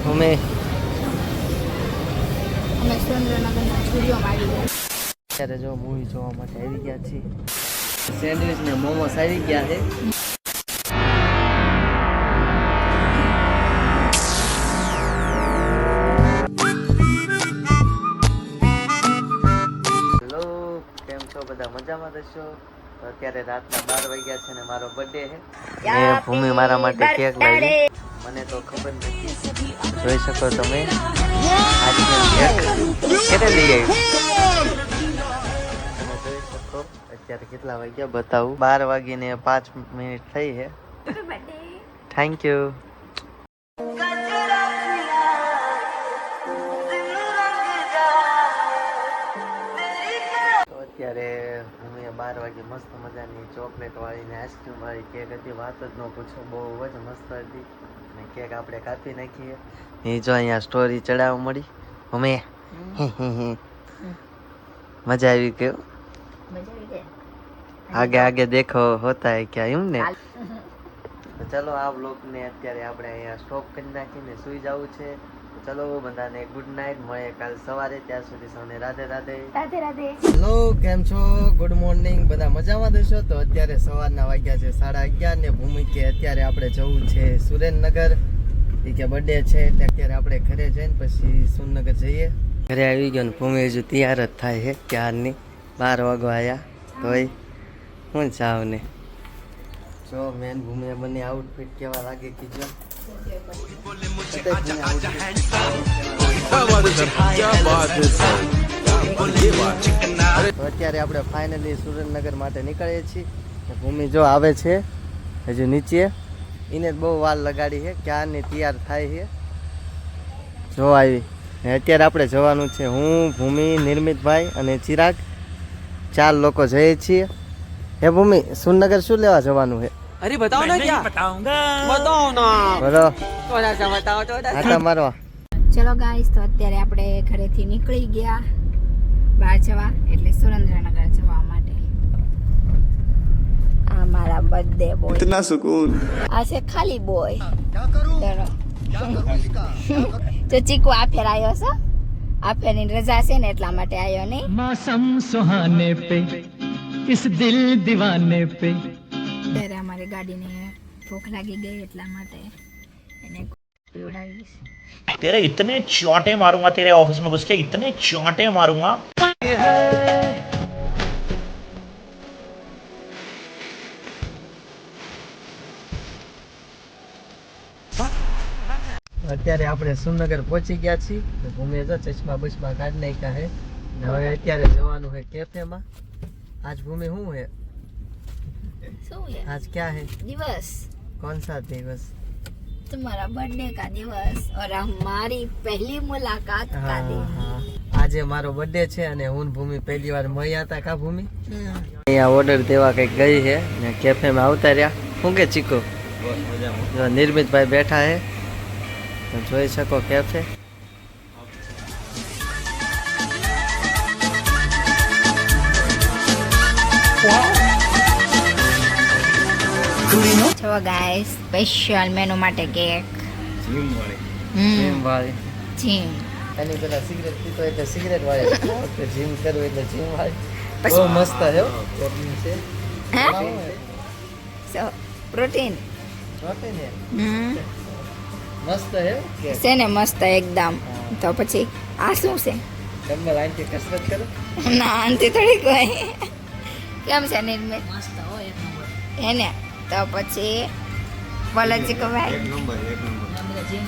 અમે અત્યારે જો મૂવી જોવા માટે આવી ગયા છીએ. સેન્ડવિચ ને મોમોસ આવી ગયા છે. હેલો, કેમ છો બધા? મજામાં રહેશો? તો અત્યારે રાતના 12 વાગ્યા છે ને મારો બર્થડે છે. મેં ભૂમિ મારા માટે કેક લાવી. મને તો ખબર નથી, જોઈ શકો તમે. કેટલે લઈ આવી તમે જોઈ શકો. અત્યારે કેટલા વાગ્યા બતાવું? 12 વાગીને 5 મિનિટ થઈ છે. Thank you. તો અત્યારે હું 12 વાગે મસ્ત મજાની ચોકલેટ વાળી ને આઈસ્ક્રીમ વાળી કેક હતી. વાત જ ન પૂછો, બહુ જ મસ્ત હતી. અને કેક આપણે કાપી નાખીએ. એ જો અહીંયા સ્ટોરી ચડાવવા મળી. અમે મજા આવી ગયો. आगे आगे देखो होता है क्या यूं ने. તો ચલો આ વ્લોગ ને અત્યારે આપણે અહીંયા સ્ટોપ કરી નાખીને સુઈ જવું છે. તો ચલો બધાને ગુડ નાઇટ. મળે કાલ સવારે. ત્યાં સુધી સૌને રાધે રાધે. રાધે રાધે. હેલો, કેમ છો? Good morning. બધા મજામાં દેશો? તો અત્યારે સવારના વાગ્યા છે 11:30 ને ભૂમિ કે અત્યારે આપણે જવું છે સુરેન્દ્રનગર. એ કે બર્થડે છે એટલે અત્યારે આપણે ઘરે જઈને પછી સુરેન્દ્રનગર જઈએ. ઘરે આવી ગયો ને ભૂમિ હજુ તૈયાર જ થાય છે ક્યારની. 12 વાગવા આવ્યા તોય હું ચાવ ને જો મેન ભૂમિ બંને આઉટફિટ કેવા લાગે કીજો. અત્યારે આપણે ફાઇનલી સુરેન્દ્રનગર માટે નીકળીએ છીએ. ભૂમિ જો આવે છે હજુ નીચે. એને બહુ વાર લગાડી છે, ક્યારની તૈયાર થાય છે. જો આવી અત્યારે આપણે જવાનું છે. હું, ભૂમિ, નિર્મિતભાઈ અને ચિરાગ 4 લોકો જઈએ છીએ. હે ભૂમિ, સુરેન્દ્રનગર શું લેવા જવાનું છે? अरे बताओ ना क्या बताओ ना બોલો. थोड़ा सा बताओ थोड़ा આટા મારો. ચલો ગાઈસ, તો અત્યારે આપણે ઘરેથી નીકળી ગયા બહાર જવા, એટલે સુરેન્દ્રનગર જવા માટે. આ મારા બર્થડે બોય. इतना सुकून. આ છે ખાલી બોય. તો ચીકુ આ ફેર આવ્યો છે. આ ફેરની રજા છે ને એટલા માટે આવ્યો નહીં. मौसम सुहाने पे इस दिल दीवाने पे. ત્યારે અમારી ગાડીને ભૂખ લાગી ગઈ એટલા માટે એને પીવડાવીશ. तेरे इतने चौंटे मारूंगा तेरे ऑफिस में घुस के, इतने चौंटे मारूंगा. અત્યારે આપણે સુરેન્દ્રનગર પહોંચી ગયા છીએ. ભૂમિ જો ચશ્મા બસમાં કાઢી નાખ્યા છે. હવે અત્યારે જવાનું છે કેફેમાં. આજ ભૂમિ શું है? શું છે आज क्या है? દિવસ? कौन सा दिवस? तुम्हारा बर्थडे का दिवस और हमारी पहली मुलाकात का हाँ, दिन. हाँ. આજે મારો બર્થડે છે અને હું ભૂમિ પહેલી વાર મળ્યા હતા. કા ભૂમિ? અહીંયા ઓર્ડર દેવા કંઈક ગઈ છે ને કેફેમાં આવતા રહ્યા. શું કે ચીકો? જો નિર્મિતભાઈ બેઠા છે તો જોઈ શકો કેફે. જો ગાઈસ, સ્પેશિયલ મેનુ માટે કેક. જીમ વાળી. જીમ એની પેલા સિગરેટ પીતો એટલે સિગરેટ વાળી. જીમ કરવું એટલે જીમ વાળી. બહુ મસ્ત છે હો. પ્રોટીન છે. સો પ્રોટીન મસ્ત છે કે છે ને મસ્ત એકદમ. તો પછી આ શું છે? ડમ્બલ આંટી કસરત કરો. ના, આંટી થોડી કોઈ. કેમ છે નિર્મિત? હે ને? તો પછી બોલો ચીકુભાઈ.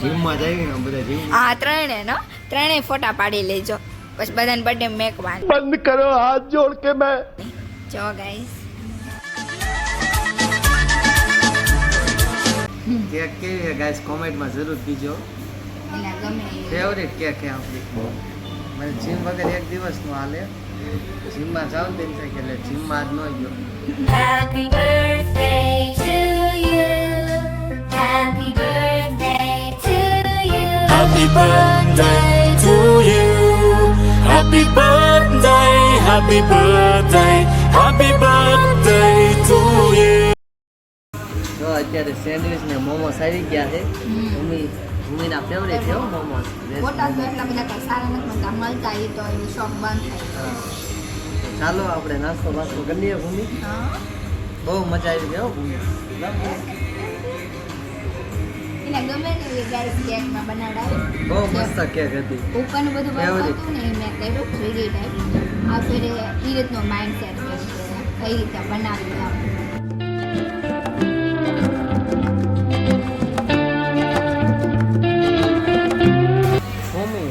જીમમાં જાય ને બધા જીમ. હા, ત્રણેય ફોટા પાડી લેજો પછી બધાને બર્થડે મેકવાનું. बंद करो हाथ जोड़ के मैं. જો ગાઈસ, કેક કેવી છે ગાઈસ કોમેન્ટમાં જરૂર કીજો. એના ગમે ફેવરેટ કેક છે આપણી. મને જીમ વગર એક દિવસ નો હાલે. જીમમાં જાવ ને થાય કે એટલે જીમમાં જ ન ગયો. Happy birthday to you. Happy birthday to you. Happy birthday to you. Happy birthday, happy birthday, happy birthday to you. અત્યારે સેન્ડવિચ ને મોમોસ આવી ગયા છે. ભૂમિના ફેવરેટ છે મોમોસ. બોટાદ તો એટલા બધા કઈ સારા નથી મળતા, મળતા એ તો એ શોપ બંધ થાય. ચાલો આપણે નાસ્તો બાસ્તો કરી લઈએ. ભૂમિ હા. બહુ મજા આવી ગઈ હો ભૂમિ. એને ગમે ને એ ગાઈસ કેકમાં બનાવડાવી. બહુ મસ્ત કેક હતી. ઉપરનું બધું Favorite. હતું ને એ મેં કર્યું 3D ટાઈપ. આ ફેરે એ રીતનો માઇન્ડ સેટ કર્યો છે કઈ રીતે બનાવી આમ. ભૂમિ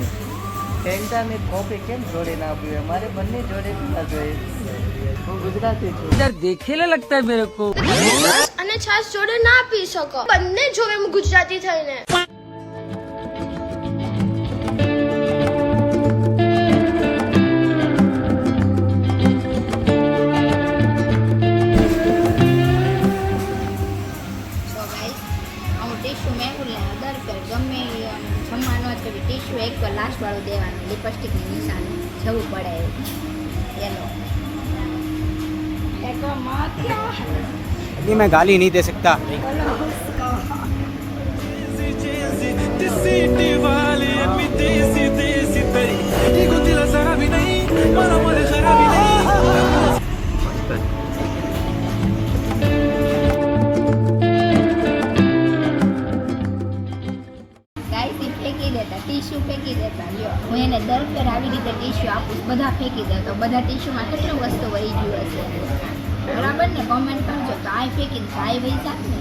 ફેન્ટા ને કોફી કેમ જોડે ના પીવે? મારે બંને જોડે પીવા જોઈએ. હું ગુજરાતી છું. इधर देखेले लगता है मेरे को. અને છાશ જોડે ના પી શકો, બંને જોવે હું ગુજરાતી થઈને. તો ગાઈસ આવું ટીશ્યુ મેંગું લે દર પર ગમે એ આમ જમવાનું હોય તો ટીશ્યુ એક તો લાસ્ટ વાળું દેવાનું, લિપસ્ટિકની નિશાની જવું પડે એનો. એક માત્યા अभी मैं गाली नहीं दे सकता. ગાઈસ એ ફેંકી દેતા, ટીશ્યુ ફેંકી દેતા. લ્યો હું એને દર ફેર આવી રીતે ટીશ્યુ આપું, બધા ફેંકી દે તો બધા ટીશ્યુમાં કેટલું વસ્તુ વહી ગયું હશે. બરાબર ને? કોમેન્ટ કરજો તો આ ફેંકી દે, આ વહી જાત ને.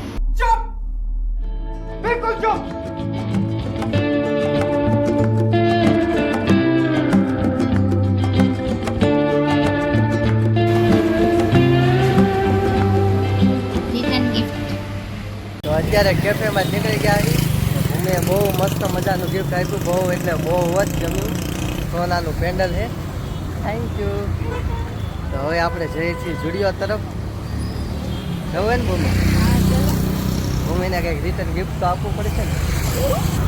Return gift. તો અત્યારે કેફેમાં નીકળી ગયા છીએ. મેં બહુ મસ્ત મજાનું ગિફ્ટ આપ્યું. બહુ એટલે બહુ જ ગમ્યું. સોનાનું પેન્ડલ છે. Thank you. તો હવે આપણે જઈએ છીએ જુડિયો તરફ. જવું ને ભૂમિ? ભૂમિને કંઈક રિટર્ન ગિફ્ટ તો આપવું પડશે ને.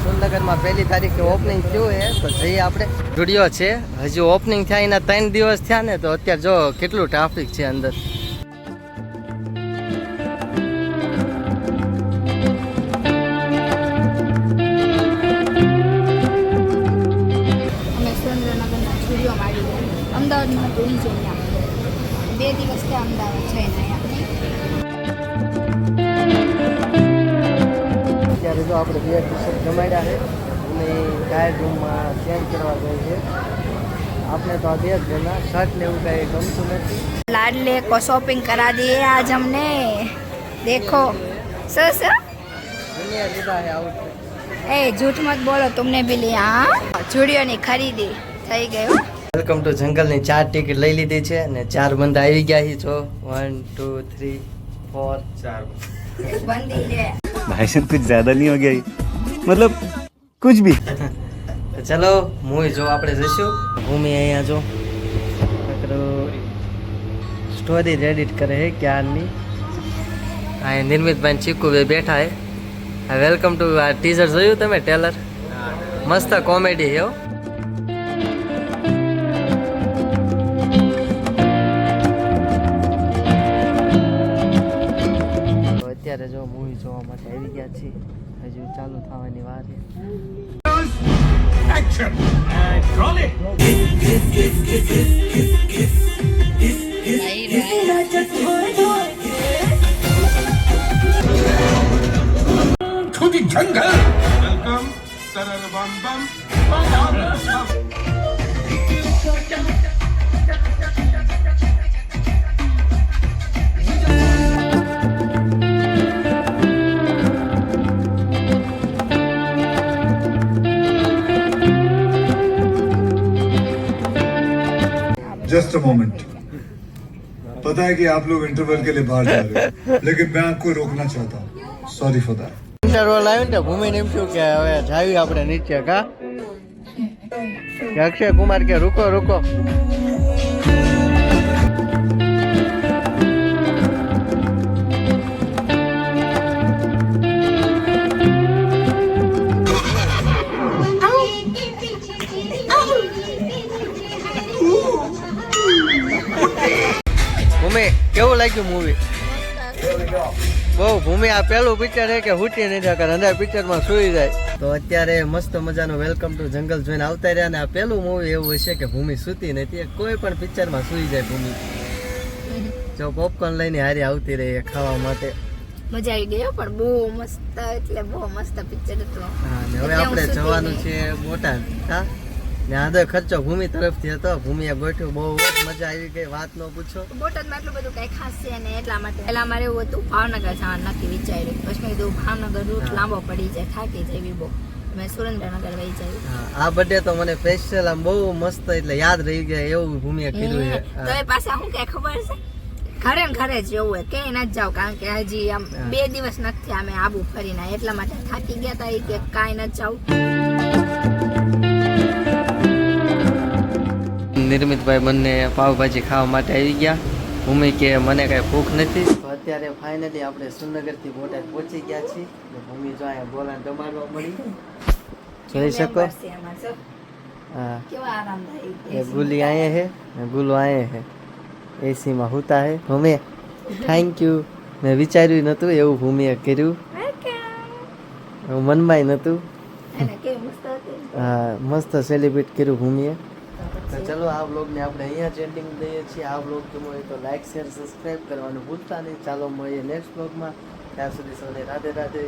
સુરનગરમાં 1 તારીખે ઓપનિંગ થયું છે તો જઈએ આપણે. જુડિયો છે હજુ ઓપનિંગ થયા એના 3 દિવસ થયા ને, તો અત્યારે જો કેટલું ટ્રાફિક છે અંદર. અમે સુરેન્દ્રનગરના જુડિયોમાં આવી ગયા. અમદાવાદમાં તો ઈ જઈને આપણે 2 દિવસ ત્યાં અમદાવાદ જઈને આવ્યા. અત્યારે જો આપણે 2 ટી-શર્ટ જમાડ્યા છે અને ટાયર રૂમમાં ચેન્જ કરવા જાય છે. આપણે તો આ 2 જ જણા શર્ટ ને એવું કાંઈ ગમતું નથી. लाडले को शॉपिंग करा दिए आज हमने. देखो सर દુનિયા લીધા છે આઉટફિટ. ए झूठ मत बोलो, तुमने भी लिया? हाँ, चूड़ियों ની ખરીદી થઈ ગઈ હો. વેલકમ ટુ જંગલની 4 ટિકિટ લઈ લીધી છે અને 4 બંદા આવી ગયા છે. જો 1 2 3 4 બંધી છે. भाई साहब कुछ ज्यादा नहीं हो गया ये? मतलब कुछ भी. તો ચલો મૂવી જો આપણે જઈશું. ભૂમિ અહીંયા જો સ્ટોરી એડિટ કરે છે ક્યારની. અહીંયા નિર્મિતભાઈ ચીકુ બે બેઠા છે. વેલકમ ટુ આ ટીઝર જોયું તમે? ટેલર મસ્ત કોમેડી છે હો. તો અત્યારે જો મૂવી જોવા માટે આવી ગયા છીએ. હજુ ચાલુ થવાની વાર છે. Just a moment. पता है कि आप लोग इंटरवल के लिए बाहर जा रहे हो, लेकिन मैं आपको रोकना चाहता हूँ. Sorry for that. ઇન્ટરવલ આવ્યું ને ભૂમિને એમ થયું કે હવે જાવી આપણે નીચે. કા કે અક્ષય કુમાર કે રૂકો રૂકો. ભૂમિ કેવું લાગ્યું મૂવી? બહુ ભૂમિ આ પેલું પિક્ચર છે કે હુટી નહીં જાય અંદર પિક્ચરમાં સુઈ જાય તો અત્યારે મસ્ત મજાનું વેલકમ ટુ જંગલ જોઈને આવતા રહ્યા ને આ પેલું મૂવી એવું હશે કે ભૂમિ સૂતી નથી કોઈ પણ પિક્ચરમાં સુઈ જાય ભૂમિ જો પોપકોર્ન લઈને હારી આવતી રહી ખાવા માટે મજા આવી ગઈ હો, પણ બહુ મસ્ત એટલે બહુ મસ્ત પિક્ચર હતું. હા ને હવે એટલે હું આપણે સૂતી જવાનું ગઈ. છે બોટાદ હા ને આધો ખર્ચો ભૂમિ તરફથી હતો ભૂમિએ ગોઠવ્યું બહુ જ મજા આવી ગઈ વાત ન પૂછો બોટાદમાં એટલું બધું કઈ ખાસ છે ને એટલા માટે પહેલા મારે એવું હતું ભાવનગર જવાનું નક્કી વિચાર્યું. પછી મેં કીધું ભાવનગર રૂટ લાંબો પડી જાય થાકી જાય બહુ, મેં સુરેન્દ્રનગર વહી જાય. હા આ બર્થડે તો મને સ્પેશિયલ આમ બહુ મસ્ત એટલે યાદ રહી ગયા એવું ભૂમિએ કીધું છે તો એ પાછા શું કે ખબર છે ઘરે ને ઘરે જ જવું હોય કે ના જાવ કારણ કે હજી આમ 2 દિવસ નથી અમે આબુ ફરીને આવ્યા. એટલા માટે થાકી ગયા તા કે કાંઈ ન જાવ. નિર્મિતભાઈ બંને પાવભાજી ખાવા માટે આવી ગયા ભૂમિ કે મને કઈ ભૂખ નથી તો અત્યારે ફાઇનલી આપણે સુરનગરથી બોટાદ પહોંચી ગયા છીએ ને ભૂમિ જો અહીંયા બોલાને દબાડવા મળી જોઈ શકો મેમ્બર્સ છે અમારે, જો. હા કેવા આરામદાયક ये गुली आए हैं गुलो आए हैं एसी માં હોતા હે ભૂમિ થેન્ક યુ મેં વિચાર્યું નતું એવું ભૂમિએ કર્યું એવું મનમાં નતું અને કેવી મસ્ત હતી. હા મસ્ત સેલિબ્રેટ કર્યું ભૂમિએ તો ચલો આ વ્લોગને આપણે અહીંયા જ એન્ડિંગ દઈએ છીએ આ વ્લોગ ગમ્યો હોય તો લાઈક શેર સબસ્ક્રાઈબ કરવાનું ભૂલતા નહીં ચાલો મળીએ નેક્સ્ટ વ્લોગમાં ત્યાં સુધી સૌને રાધે રાધે